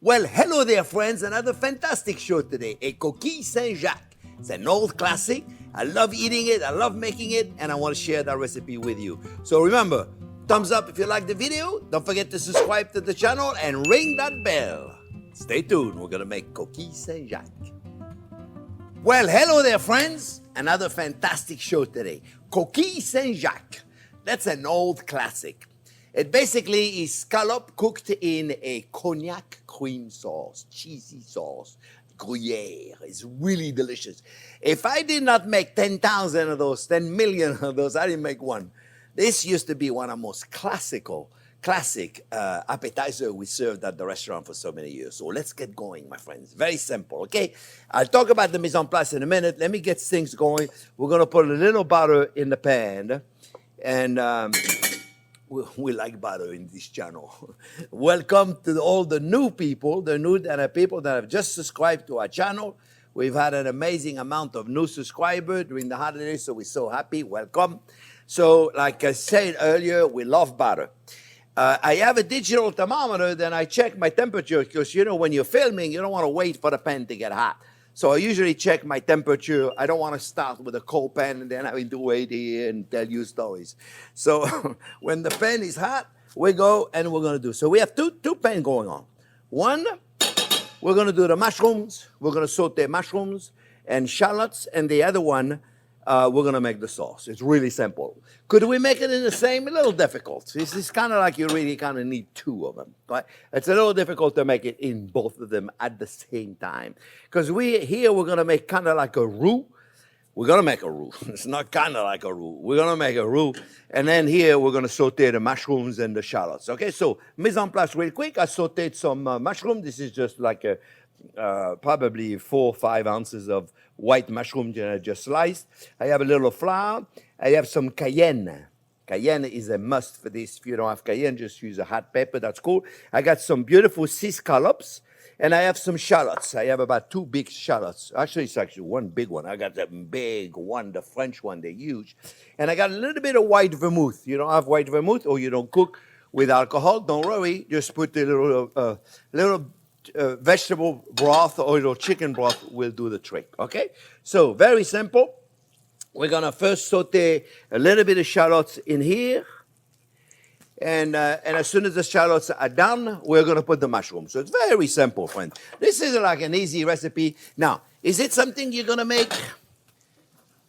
Well, hello there, friends. Another fantastic show today, a Coquille St Jacques. It's an old classic. I love eating it, I love making it, and I want to share that recipe with you. So remember, thumbs up if you like the video. Don't forget to subscribe to the channel and ring that bell. Stay tuned. We're going to make Coquille St Jacques. Well, hello there, friends. Another fantastic show today, Coquille St Jacques. That's an old classic. It basically is scallop cooked in a cognac cream sauce, cheesy sauce, Gruyere. It's really delicious. If I did not make 10,000 of those, 10 million of those, I didn't make one. This used to be one of the most classic appetizer we served at the restaurant for so many years. So let's get going, my friends. Very simple, okay? I'll talk about the mise en place in a minute. Let me get things going. We're going to put a little butter in the pan. And we like butter in this channel. Welcome to all the new people, people that have just subscribed to our channel. We've had an amazing amount of new subscribers during the holidays, so we're so happy. Welcome. So, like I said earlier, we love butter. I have a digital thermometer, then I check my temperature because, you know, when you're filming, you don't want to wait for the pan to get hot. So I usually check my temperature. I don't want to start with a cold pan and then having to wait here and tell you stories. So when the pan is hot, we go and we're going to do. So we have two pans going on. One, we're going to do the mushrooms. We're going to saute mushrooms and shallots. And the other one, we're going to make the sauce. It's really simple. Could we make it in the same? A little difficult. This is kind of like you really kind of need two of them. Right? It's a little difficult to make it in both of them at the same time. Because we're going to make kind of like a roux. We're going to make a roux. It's not kind of like a roux. We're going to make a roux. And then here we're going to saute the mushrooms and the shallots. Okay, so mise en place real quick. I sauteed some mushroom. This is just like probably 4 or 5 ounces of white mushroom that I just sliced. I have a little flour. I have some cayenne. Cayenne is a must for this. If you don't have cayenne, just use a hot pepper. That's cool. I got some beautiful sea scallops, and I have some shallots. I have about 2 big shallots. Actually, it's actually one big one. I got that big one, the French one. They're huge. And I got a little bit of white vermouth. You don't have white vermouth, or you don't cook with alcohol, don't worry. Just put a little vegetable broth or little chicken broth will do the trick, okay? So, very simple. We're going to first saute a little bit of shallots in here. And as soon as the shallots are done, we're going to put the mushrooms. So, it's very simple, friends. This is like an easy recipe. Now, is it something you're going to make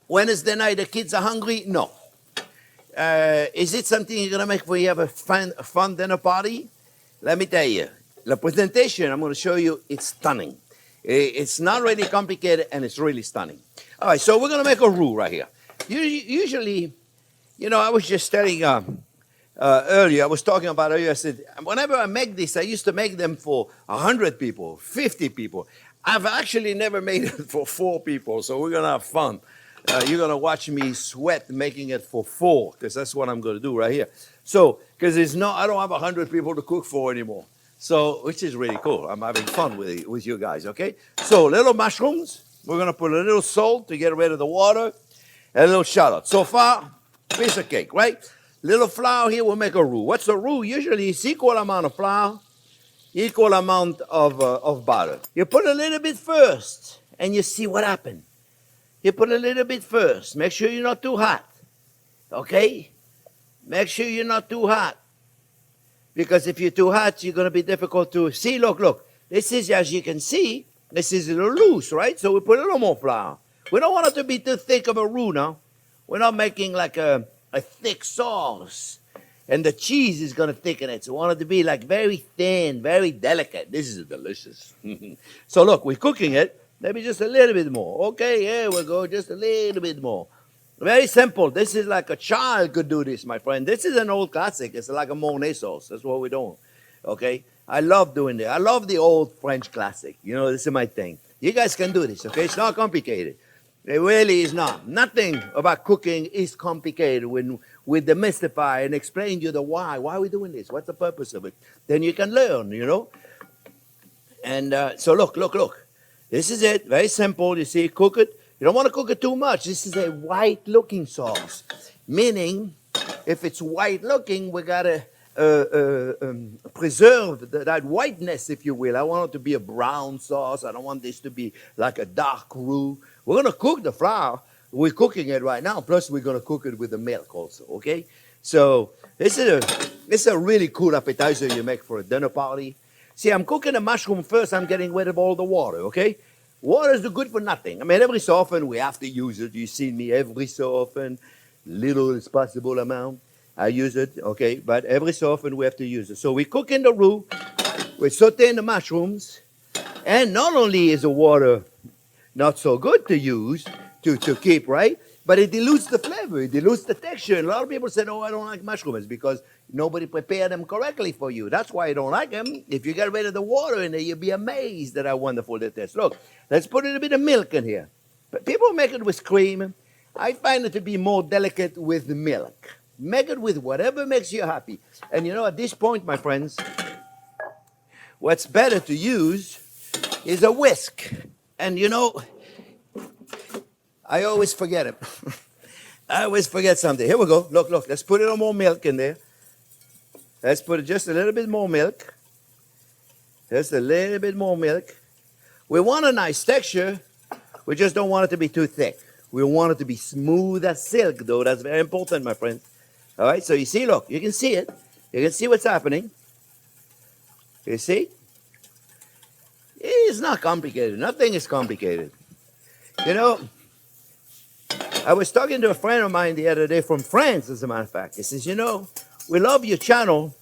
Wednesday night the kids are hungry? No. Is it something you're going to make when you have a fun dinner party? Let me tell you. The presentation I'm going to show you, it's stunning. It's not really complicated, and it's really stunning. All right, so we're going to make a roux right here. Usually, you know, I was just telling earlier, I was talking about earlier, I said, whenever I make this, I used to make them for 100 people, 50 people. I've actually never made it for 4 people, so we're going to have fun. You're going to watch me sweat making it for 4, because that's what I'm going to do right here. So, because I don't have 100 people to cook for anymore. So, which is really cool. I'm having fun with you guys, okay? So, little mushrooms. We're going to put a little salt to get rid of the water. And a little shallot. So far, piece of cake, right? Little flour here will make a roux. What's a roux? Usually, it's equal amount of flour, equal amount of butter. You put a little bit first, and you see what happens. You put a little bit first. Make sure you're not too hot, okay? Make sure you're not too hot. Because if you're too hot, you're going to be difficult to see. Look. This is, as you can see, this is a little loose, right? So we put a little more flour. We don't want it to be too thick of a roux now. We're not making like a thick sauce. And the cheese is going to thicken it. So we want it to be like very thin, very delicate. This is delicious. So look, we're cooking it. Maybe just a little bit more. Okay, here we go. Just a little bit more. Very simple. This is like a child could do this, my friend. This is an old classic. It's like a Mornay sauce. That's what we're doing. Okay? I love doing this. I love the old French classic. You know, this is my thing. You guys can do this, okay? It's not complicated. It really is not. Nothing about cooking is complicated when we demystify and explain to you the why. Why are we doing this? What's the purpose of it? Then you can learn, you know? And so look. This is it. Very simple. You see, cook it. You don't want to cook it too much. This is a white-looking sauce, meaning if it's white-looking, we got to preserve that whiteness, if you will. I want it to be a brown sauce. I don't want this to be like a dark roux. We're going to cook the flour. We're cooking it right now. Plus, we're going to cook it with the milk also, okay? So this is a really cool appetizer you make for a dinner party. See, I'm cooking the mushroom first. I'm getting rid of all the water, okay? Water is good for nothing. I mean, every so often we have to use it. You see me every so often, little as possible amount. I use it, okay? But every so often we have to use it. So we cook in the roux. We saute in the mushrooms. And not only is the water not so good to use, to keep, right? But it dilutes the flavor, it dilutes the texture. And a lot of people say, oh, I don't like mushrooms because nobody prepared them correctly for you. That's why I don't like them. If you get rid of the water in there, you'll be amazed at how wonderful it is. Look, let's put a little bit of milk in here. But people make it with cream. I find it to be more delicate with milk. Make it with whatever makes you happy. And you know, at this point, my friends, what's better to use is a whisk. And you know, I always forget it. I always forget something. Here we go. Look, look. Let's put a little more milk in there. Let's put just a little bit more milk. Just a little bit more milk. We want a nice texture. We just don't want it to be too thick. We want it to be smooth as silk, though. That's very important, my friend. All right, so you see, look. You can see it. You can see what's happening. You see? It's not complicated. Nothing is complicated. You know, I was talking to a friend of mine the other day from France, as a matter of fact. He says, you know, we love your channel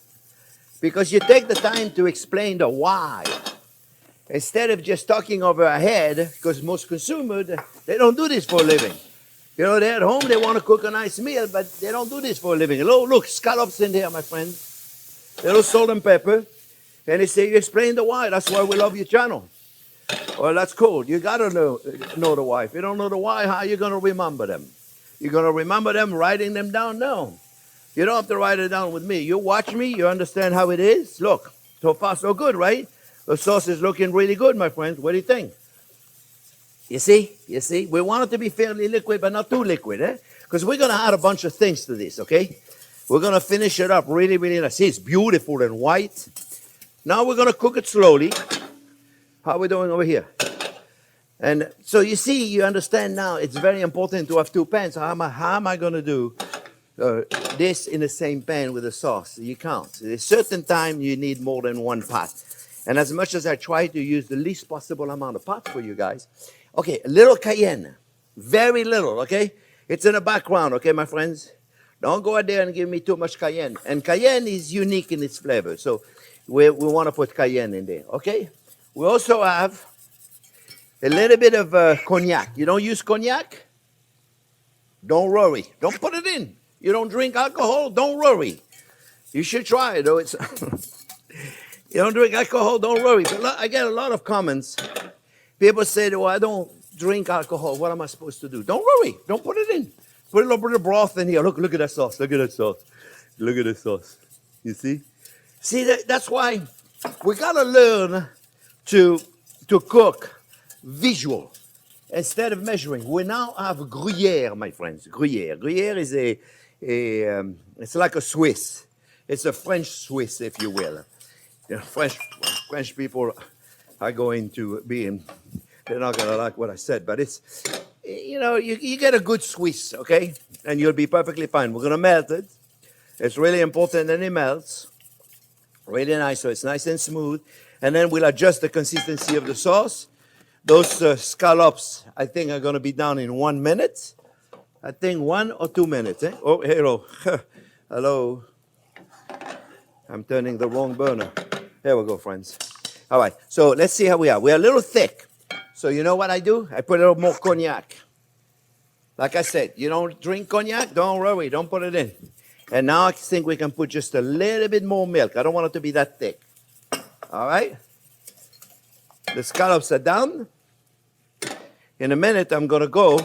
because you take the time to explain the why. Instead of just talking over our head, because most consumers, they don't do this for a living. You know, they're at home, they want to cook a nice meal, but they don't do this for a living. Look, scallops in there, my friend. Little salt and pepper. And they say, you explain the why. That's why we love your channel. Well, that's cool. You got to know the why. If you don't know the why, how are you going to remember them? You're going to remember them writing them down? No. You don't have to write it down with me. You watch me. You understand how it is. Look, so far so good, right? The sauce is looking really good, my friends. What do you think? You see? You see? We want it to be fairly liquid, but not too liquid, eh? Because we're going to add a bunch of things to this, okay? We're going to finish it up really, really nice. See, it's beautiful and white. Now we're going to cook it slowly. How are we doing over here? And so you see, you understand now, it's very important to have two pans. How am I going to do this in the same pan with the sauce? You can't. At a certain time, you need more than one pot. And as much as I try to use the least possible amount of pots for you guys, okay, a little cayenne. Very little, okay? It's in the background, okay, my friends? Don't go out there and give me too much cayenne. And cayenne is unique in its flavor. So we want to put cayenne in there, okay? We also have a little bit of cognac. You don't use cognac? Don't worry. Don't put it in. You don't drink alcohol? Don't worry. You should try it, though. It's you don't drink alcohol? Don't worry. But I get a lot of comments. People say, well, I don't drink alcohol. What am I supposed to do? Don't worry. Don't put it in. Put a little bit of broth in here. Look at that sauce. Look at that sauce. Look at the sauce. You see? See, that's why we got to learn to cook visual instead of measuring. We now have Gruyere, my friends. Gruyere. Gruyere is it's like a Swiss. It's a French Swiss, if you will. You know, French people are going to be in, they're not going to like what I said, but it's, you know, you get a good Swiss, okay? And you'll be perfectly fine. We're going to melt it. It's really important that it melts. Really nice, so it's nice and smooth. And then we'll adjust the consistency of the sauce. Those scallops, I think, are going to be done in 1 minute. I think 1 or 2 minutes. Eh? Oh, hello. Hello. I'm turning the wrong burner. There we go, friends. All right, so let's see how we are. We're a little thick. So you know what I do? I put a little more cognac. Like I said, you don't drink cognac? Don't worry, don't put it in. And now I think we can put just a little bit more milk. I don't want it to be that thick. All right? The scallops are done. In a minute, I'm going to go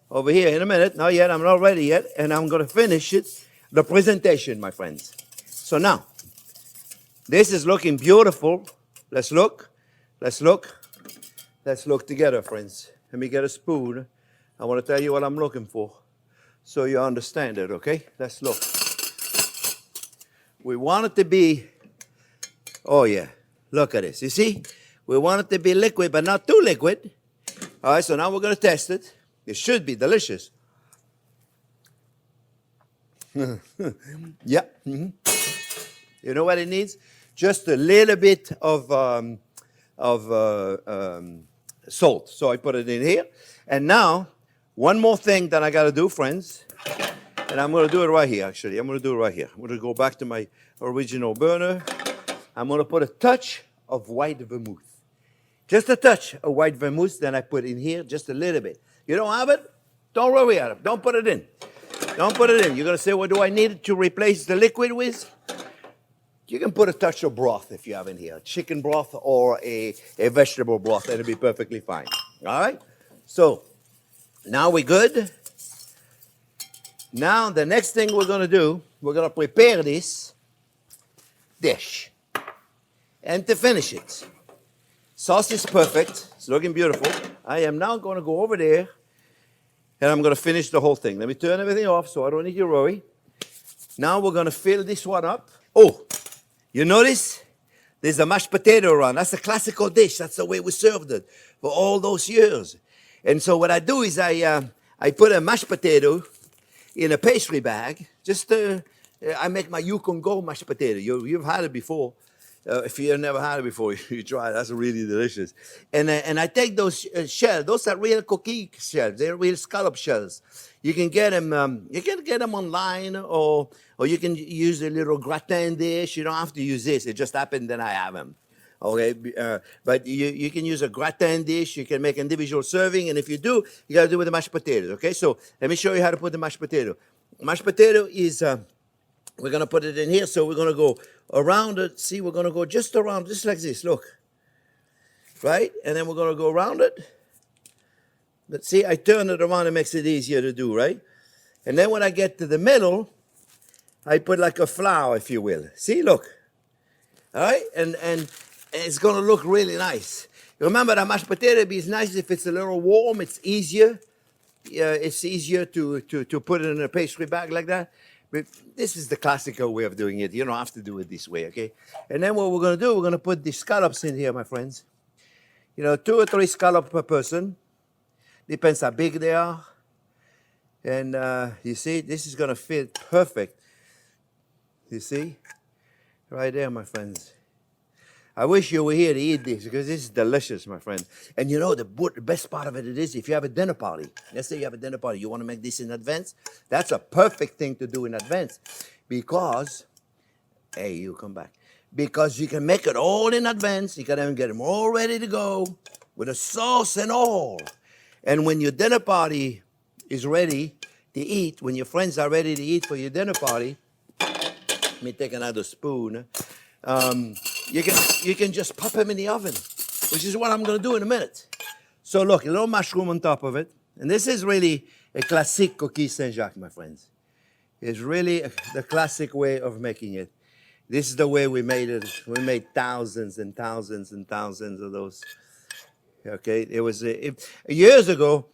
over here. In a minute, not yet, I'm not ready yet. And I'm going to finish it, the presentation, my friends. So now, this is looking beautiful. Let's look. Let's look. Let's look together, friends. Let me get a spoon. I want to tell you what I'm looking for so you understand it, okay? Let's look. We want it to be, oh yeah, look at this. You see? We want it to be liquid, but not too liquid. All right, so now we're going to test it. It should be delicious. Yeah. Mm-hmm. You know what it needs? Just a little bit of salt. So I put it in here. And now, one more thing that I got to do, friends. And I'm going to do it right here, actually. I'm going to do it right here. I'm going to go back to my original burner. I'm going to put a touch of white vermouth. Just a touch of white vermouth. Then I put in here just a little bit. You don't have it? Don't worry about it. Don't put it in. Don't put it in. You're going to say, what do I need to replace the liquid with? You can put a touch of broth if you have in here. Chicken broth or a vegetable broth. That'll be perfectly fine. All right? So, now we're good. Now, the next thing we're going to do, we're going to prepare this dish. And to finish it, sauce is perfect. It's looking beautiful. I am now going to go over there, and I'm going to finish the whole thing. Let me turn everything off so I don't need to worry. Now we're going to fill this one up. Oh, you notice? There's a mashed potato around. That's a classical dish. That's the way we served it for all those years. And so what I do is I put a mashed potato in a pastry bag. I make my Yukon Gold mashed potato. You've had it before. If you've never had it before, you try it. That's really delicious. And I take those shells. Those are real coquille shells. They're real scallop shells. You can get them. You can get them online, or you can use a little gratin dish. You don't have to use this. It just happened that I have them. Okay, but you can use a gratin dish. You can make individual serving, and if you do, you got to do it with the mashed potatoes. Okay, so let me show you how to put the mashed potato. Mashed potato is we're gonna put it in here. So we're gonna go around it. See, we're gonna go just around, just like this. Look, right, and then we're gonna go around it. But see, I turn it around. It makes it easier to do, right? And then when I get to the middle, I put like a flower, if you will. See, look. All right, and it's going to look really nice. Remember, that mashed potato is nice if it's a little warm. It's easier. It's easier to put it in a pastry bag like that. But this is the classical way of doing it. You don't have to do it this way, okay? And then what we're going to do, we're going to put the scallops in here, my friends. 2 or 3 scallops per person. Depends how big they are. And you see, this is going to fit perfect. You see? Right there, my friends. I wish you were here to eat this because this is delicious, my friend. And the best part of it is if you have a dinner party. Let's say you have a dinner party. You want to make this in advance. That's a perfect thing to do in advance because, hey, you come back. Because you can make it all in advance. You can even get them all ready to go with a sauce and all. And when your dinner party is ready to eat, when your friends are ready to eat for your dinner party, let me take another spoon. You can just pop them in the oven, which is what I'm going to do in a minute. So look, a little mushroom on top of it. And this is really a classic Coquille St Jacques, my friends. It's really the classic way of making it. This is the way we made it. We made thousands and thousands and thousands of those. Okay, it was years ago.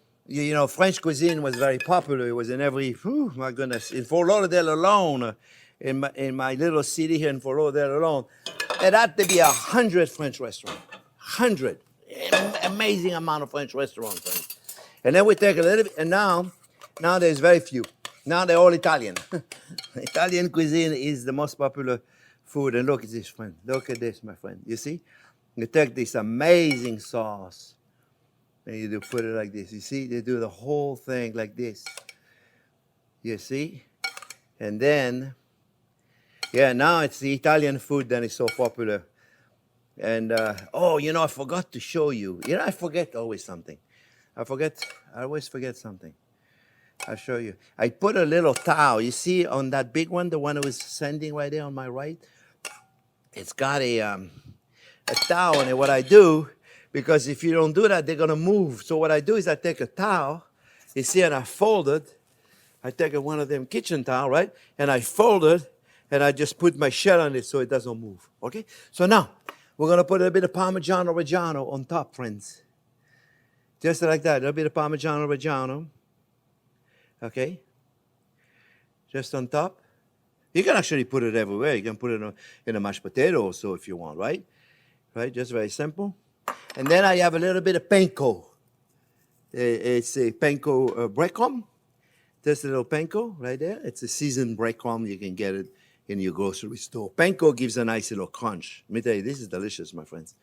French cuisine was very popular. It was in every. My goodness, in Fort Lauderdale alone. In my little city here in Fort Lauderdale alone, it had to be 100 French restaurants. 100. Amazing amount of French restaurants. And then we take a little bit, and now there's very few. Now they're all Italian. Italian cuisine is the most popular food. And look at this, friend. Look at this, my friend. You see? You take this amazing sauce, and you put it like this. You see? They do the whole thing like this. You see? And then... yeah, now it's the Italian food that is so popular. And, I forgot to show you. I forget always something. I always forget something. I'll show you. I put a little towel. You see on that big one, the one I was sending right there on my right? It's got a towel in it. What I do, because if you don't do that, they're going to move. So what I do is I take a towel, you see, and I fold it. I take one of them kitchen towel, right? And I fold it. And I just put my shell on it so it doesn't move, okay? So now, we're going to put a bit of Parmigiano Reggiano on top, friends. Just like that, a little bit of Parmigiano Reggiano. Okay? Just on top. You can actually put it everywhere. You can put it in a mashed potato also if you want, right? Right, just very simple. And then I have a little bit of panko. It's a panko breadcrumb. Just a little panko right there. It's a seasoned breadcrumb. You can get it in your grocery store. Panko gives a nice little crunch. Let me tell you, this is delicious, my friends.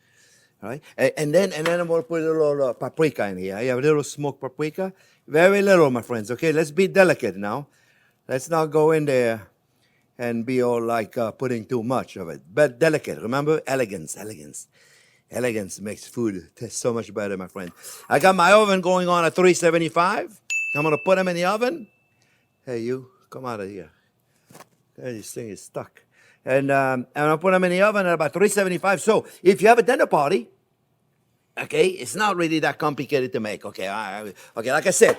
All right, and then I'm going to put a little paprika in here. I have a little smoked paprika. Very little, my friends. Okay, let's be delicate now. Let's not go in there and be all like putting too much of it. But delicate, remember? Elegance. Elegance makes food taste so much better, my friend. I got my oven going on at 375. I'm going to put them in the oven. Hey, you, come out of here. This thing is stuck. And I'll put them in the oven at about 375. So if you have a dinner party, okay, it's not really that complicated to make. Okay, okay. Like I said,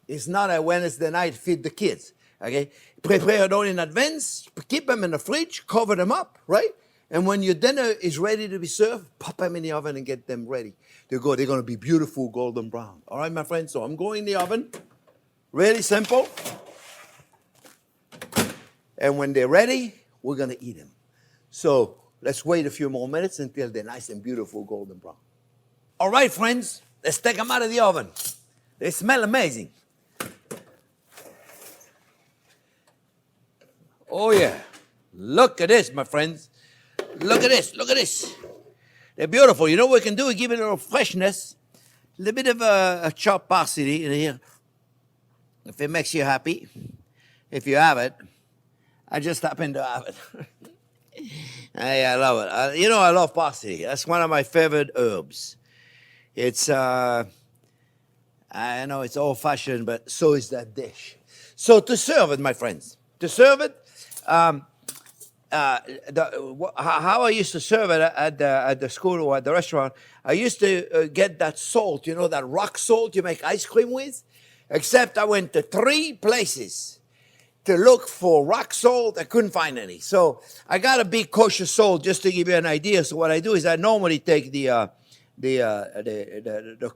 it's not a Wednesday night feed the kids. Okay, prepare it all in advance. Keep them in the fridge. Cover them up, right? And when your dinner is ready to be served, pop them in the oven and get them ready to go. They're going to be beautiful golden brown. All right, my friends. So I'm going in the oven. Really simple. And when they're ready, we're going to eat them. So let's wait a few more minutes until they're nice and beautiful golden brown. All right, friends, let's take them out of the oven. They smell amazing. Oh, yeah. Look at this, my friends. Look at this. Look at this. They're beautiful. You know what we can do? We give it a little freshness. A little bit of a chopped parsley in here. If it makes you happy. If you have it. I just happen to have it. I love it. You know, I love parsley. That's one of my favorite herbs. It's, I know it's old-fashioned, but so is that dish. So to serve it, my friends, to serve it, how I used to serve it at the school or at the restaurant, I used to get that salt, you know, that rock salt you make ice cream with, except I went to 3 places to look for rock salt. I couldn't find any. So I got a big kosher salt just to give you an idea. So what I do is I normally take the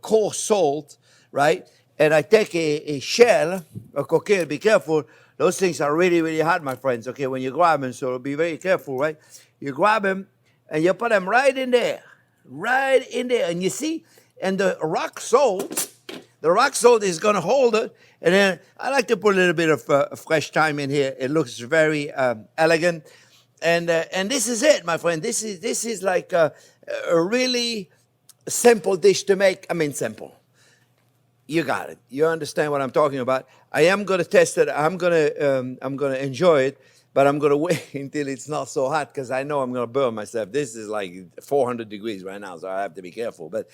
coarse salt, right? And I take a shell, a coquille. Be careful. Those things are really, really hot, my friends. Okay, when you grab them, so be very careful, right? You grab them and you put them right in there. And you see, and the rock salt is going to hold it. And then I like to put a little bit of fresh thyme in here. It looks very elegant. And this is it, my friend. This is like a really simple dish to make. I mean, simple. You got it. You understand what I'm talking about. I am going to test it. I'm going to enjoy it. But I'm going to wait until it's not so hot because I know I'm going to burn myself. This is like 400 degrees right now, so I have to be careful. But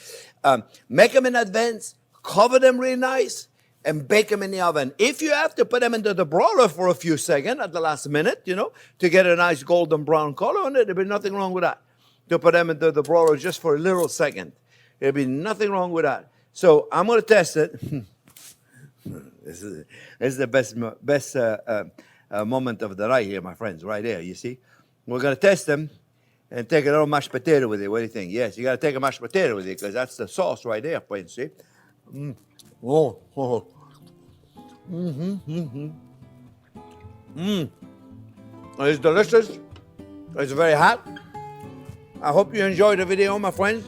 make them in advance. Cover them really nice. And bake them in the oven. If you have to put them into the broiler for a few seconds at the last minute, you know, to get a nice golden brown color on it, there'll be nothing wrong with that. To put them into the broiler just for a little second. There'll be nothing wrong with that. So I'm going to test it. This is the best moment of the night here, my friends, right there, you see. We're going to test them and take a little mashed potato with it. What do you think? Yes, you got to take a mashed potato with it because that's the sauce right there, friends, see. It's delicious. It's very hot. I hope you enjoyed the video, my friends.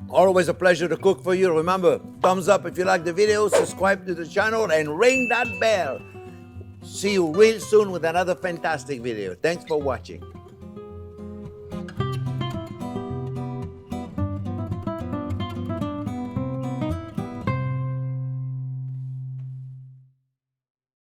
Always a pleasure to cook for you. Remember, thumbs up if you like the video, subscribe to the channel, and ring that bell. See you real soon with another fantastic video. Thanks for watching.